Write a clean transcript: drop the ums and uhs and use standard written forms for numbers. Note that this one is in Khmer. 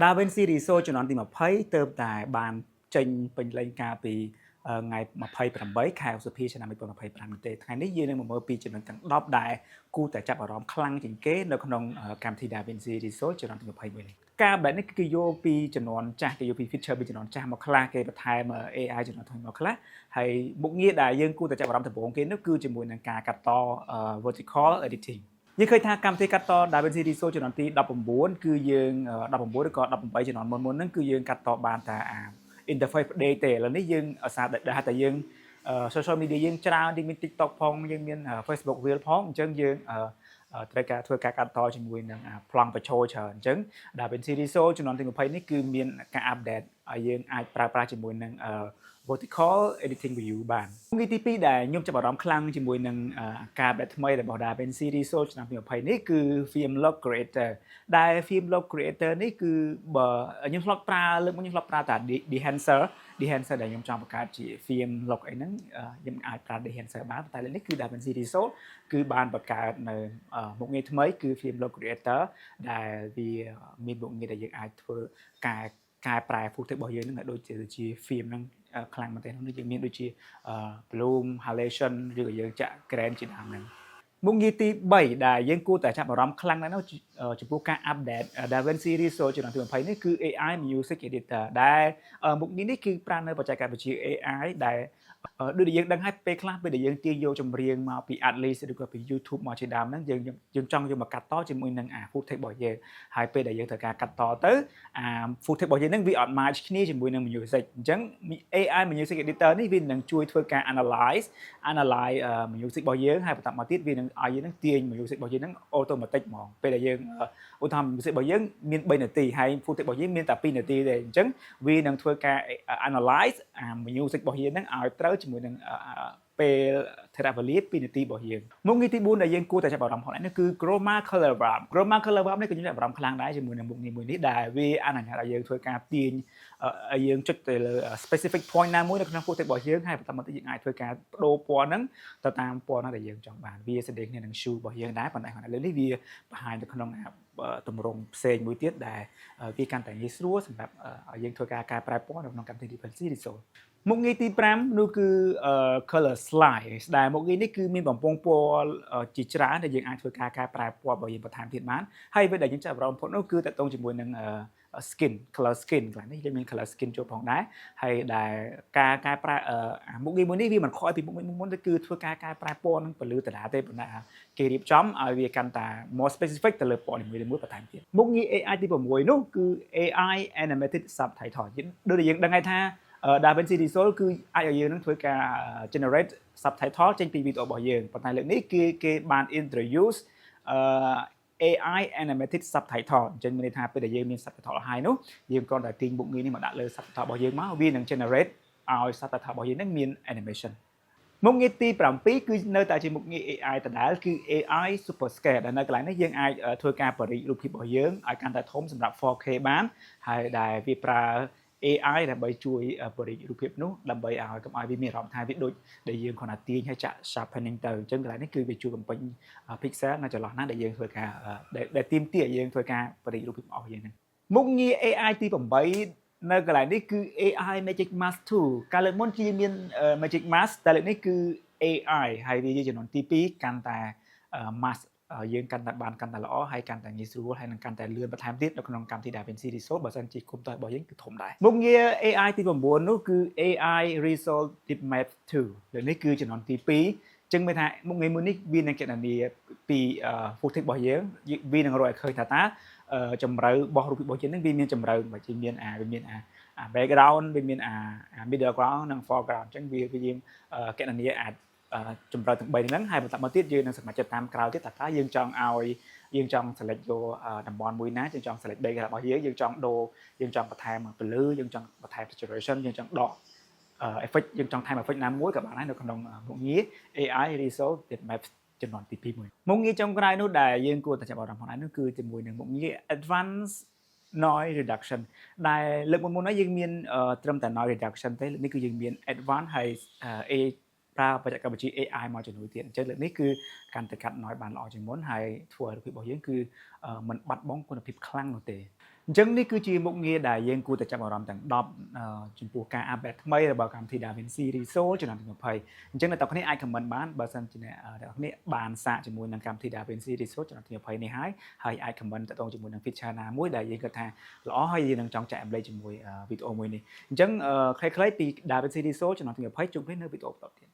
DaVinci Resolve ជំនាន់ទី20ទើបតែបានចេញពេញលេញការពីថ្ងៃ28ខែឧសភាឆ្នាំ2025នេះទេថ្ងៃនេះយើងនឹងមកមើលពីចំណុចទាំង10ដែលគួរតែចាប់អារម្មណ៍ខ្លាំងជាងគេនៅក្នុងកម្មវិធី DaVinci Resolve ជំនាន់ទី21នេះការបែបនេះគឺយកពីជំនាន់ចាស់គេយកពី feature ពីជំនាន់ចាស់មកខ្លះគេបន្ថែម AI ជំនាន់ថ្មីមកខ្លះហើយមុខងារដែលយើងគួរតែចាប់អារម្មណ៍ដំបូងគេនោះគឺជាមួយនឹងការកាត់ត vertical editing យើងឃើញថាកម្មវិធីកាត់ត DaVinci Resolve ជំនាន់ទី19គឺយើង19ឬក៏18ជំនាន់មុនហ្នឹងគឺយើងកាត់តបានតែinterface ផ្ដេកទេឥឡូវនេះយើងអាសាដែលហៅថាយើង social media យើងច្រើនយើងមាន TikTok ផងយើងមាន Facebook Reel ផងអញ្ចឹងយើងត្រូវការធ្វើការកាត់តជាមួយនឹងប្លង់បញ្ចូលច្រើនអញ្ចឹង DaVinci Resolve ជំនាន់ទី20នេះគឺមានការ update ឲ្យយើងអាចប្រើប្រាស់ជាមួយនឹងvertical editing view បានមុខងារទី2ដែលខ្ញុំចាប់អារម្មណ៍ខ្លាំងជាមួយនឹងការបែបថ្មីរបស់ DaVinci Resolve ឆ្នាំ2020នេះគឺ Film Lock Creator ដែល Film Lock Creator នេះគឺបើខ្ញុំធ្លាប់ប្រើលើកមុនខ្ញុំធ្លាប់ប្រើតែ Dehancer ដែលខ្ញុំចង់បង្កើតជា Film Lock អីហ្នឹងខ្ញុំអាចប្រើ Dehancer បានតែលើកនេះគឺ DaVinci Resolve គឺបានបង្កើតនៅមុខងារថ្មីគឺ Film Lock Creator ដែលវាមានមុខងារដែលយើងអាចធ្វើកែប្រែ footage របស់យើងហ្នឹងឲ្យដូចជា film ហ្នឹងខ្លាំងមែនទែននោះយើងមានដូចជា bloom halation ឬក៏យើងចាក់ grain ជាដើមហ្នឹងមុខងារទី3ដែលយើងគួរតែចាប់អារម្មណ៍ខ្លាំងណាស់នោះចំពោះការ update DaVinci Resolve ជំនាន់ទី20នេះគឺ AI Music Editor ដែលមុខងារនេះគឺប្រើនៅបច្ចេកវិទ្យា AI ដែលដូចដែលយើងដឹងហើយពេលខ្លះពេលដែលយើងទាញយកចម្រៀងមកពី Atlas ឬក៏ពី YouTube មកជាដើមហ្នឹងយើងចង់យកមកកាត់តជាមួយនឹងfootage របស់យើងហើយពេលដែលយើងត្រូវការកាត់តទៅfootage របស់យើងហ្នឹងវាអត់ match គ្នាជាមួយនឹង music អញ្ចឹង AI Music Editor នេះវានឹងជួយធ្វើការ analyze music របស់យើងហើយបន្តមកទៀតវានឹងឲ្យយើងនឹងទាញ music របស់យើងហ្នឹង automatic ហ្មងពេលដែលយើងឧទាហរណ៍ music របស់យើងមាន3នាទីហើយ footage របស់យើងមានតែ2នាទីទេអញ្ចឹងវានឹងធ្វើការ analyze music របស់យើងហ្នឹងឲ្យត្រូវជាមួយនឹងពេលថេរវេលា2នាទីរបស់យើងមុខងារទី4ដែលយើងគួរតែចាប់អារម្មណ៍ផងនេះគឺ Chroma Color Warp នេះគឺខ្ញុំចាប់អារម្មណ៍ខ្លាំងដែរជាមួយនឹងមុខងារមួយនេះដែលវាអនុញ្ញាតឲ្យយើងធ្វើការទាញឲ្យយើងចុចទៅលើ specific point ណាមួយនៅក្នុង footage របស់យើងហើយបន្តមកទៀតយើងអាចធ្វើការបដូរពណ៌ហ្នឹងទៅតាមពណ៌ណាដែលយើងចង់បានវាស្តីគ្នានឹង shoe របស់យើងដែរប៉ុន្តែឥឡូវនេះវាបង្ហាញនៅក្នុងទម្រង់ផ្សេងមួយទៀតដែលវាកាន់តែងាយស្រួលសម្រាប់ឲ្យយើងធ្វើការកែប្រែពណ៌នៅក្នុងកម្មវិធី DaVinci Resolve មុខងារទី5នោះគឺ color slide ដែលមុខងារនេះគឺមានបំពង់ពណ៌ជាច្រើនដែលយើងអាចធ្វើការកែប្រែពណ៌របស់យើងបន្ថែមទៀតបានហើយវាដែលយើងចាប់អារម្មណ៍បំផុតនោះគឺតកតងជាមួយនឹងskin color skin កន្លែងនេះយើងមាន color skin ចូលផងដែរហើយដែលការកែប្រែមុខងារមួយនេះវាមិនខុសពីមុខងារមុនគឺធ្វើការកែប្រែពណ៌នឹងពលឺដដែលទេប៉ុន្តែគេរៀបចំឲ្យវាកាន់តែ more specific ទៅលើពណ៌នីមួយៗបន្ថែមទៀតមុខងារ AI ទី6នោះគឺ AI animated subtitle ដូចដែលយើងដឹងហើយថាDaVinci Resolve គឺអាចឲ្យយើងនឹងធ្វើការ generate subtitle ចេញពីវីដេអូរបស់យើងប៉ុន្តែលើកនេះគឺគេបាន introduce AI animated subtitle អញ្ចឹងមានន័យថាពេលដែលយើងមាន subtitle ហើយនោះយើងគ្រាន់តែទាញមុខងារនេះមកដាក់លើ subtitle របស់យើងមកវានឹង generate ឲ្យ subtitle របស់យើងនឹងមាន animation មុខងារទី7គឺនៅតែជាមុខងារ AI ដដែលគឺ AI Super Scale ដែលនៅកន្លែងនេះយើងអាចធ្វើការបរិយារូបភាពរបស់យើងឲ្យកាន់តែធំសម្រាប់ 4K បានហើយដែលវាប្រើAI ដើម្បីជួយបរិយារូបភាពនោះដើម្បីឲ្យកុំឲ្យវាមានអារម្មណ៍ថាវាដូចដែលយើងគ្រាន់តែទាញឲ្យចាក់ sharpening ទៅអញ្ចឹងកន្លែងនេះគឺវាជួយបំពេញ pixel នៅចន្លោះណាដែលយើងធ្វើការដែលទាមទារឲ្យយើងធ្វើការបរិយារូបភាពរបស់យើងហ្នឹងមុខងារ AI ទី8នៅកន្លែងនេះគឺ AI Magic Mask 2កាលលើកមុនគឺមាន Magic Mask តែលើកនេះគឺ AI ហើយវាជាចំនួនទី2កាន់តែ mask យើងកាន់តែបានកាន់តែល្អហើយកាន់តែងាយស្រួលហើយនឹងកាន់តែលឿនបន្ថែមទៀតនៅក្នុងកម្មវិធី DaVinci Resolve បើសិនជាគុំតើរបស់យើងគឺធំដែរមុខងារ AI ទី9នោះគឺ AI Resolve Deep Map 2លើនេះគឺចំនួនទី2ចឹងមានថាមុខងារមួយនេះវានឹងគណនាពី footage របស់យើងវានឹងរកឲ្យឃើញថាតើចម្រៅរបស់រូបភាពរបស់យើងនឹងវាមានចម្រៅបើជាមានវាមានbackground វាមានmiddle ground និង foreground ចឹងវាយើងគណនាចម្រៅទាំង3ហ្នឹងហើយបន្តមកទៀតយើងនឹងសម្រេចចិត្តតាមក្រោយទៀតតើយើងចង់ឲ្យយើងចង់ select យកតំបន់មួយណាយើងចង់ select background របស់យើងចង់ដូរយើងចង់បន្ថែមពន្លឺយើងចង់បន្ថែម saturation យើងចង់ដកeffect យើងចង់ថែម effect ណាមួយក៏បានដែរនៅក្នុងមុខងារ AI Resolve Deep Map ចំនួនទី2មួយមុខងារចុងក្រោយនោះដែលយើងគួរតែចាប់អារម្មណ៍ផងដែរនោះគឺជាមួយនឹងមុខងារ Advanced Noise Reduction ដែលលើកមុនៗយើងមានត្រឹមតែ Noise Reduction ទេលើកនេះគឺយើងមាន Advanced ហើយប្រើបច្ចេកវិទ្យា AI មកជំនួយទៀតអញ្ចឹងលើកនេះគឺកាន់តែកាត់ noise បានល្អជាងមុនហើយធ្វើឲ្យរូបភាពរបស់យើងគឺមិនបាត់បង់គុណភាពខ្លាំងនោះទេ អញ្ចឹងនេះគឺជាមុខងារដែលយើងគួរតែចាប់អារម្មណ៍ទាំង10ចំពោះការអាប់ដេតថ្មីរបស់កម្មវិធី DaVinci Resolve ឆ្នាំ2020អញ្ចឹងអ្នកទាំងគ្នាអាច comment បានបើសិនជាអ្នកទាំងគ្នាបានសាកជាមួយនឹងកម្មវិធី DaVinci Resolve ឆ្នាំ2020នេះហើយអាច comment តទៅជាមួយនឹង feature ណាមួយដែលយើងគិតថាល្អហើយយើងនឹងចង់ចែករំលែកជាមួយវីដេអូមួយនេះអញ្ចឹងខ្លីៗពី DaVinci Resolve ឆ្នាំ2020ជួបគ្នានៅវីដេអូបន្តទៀត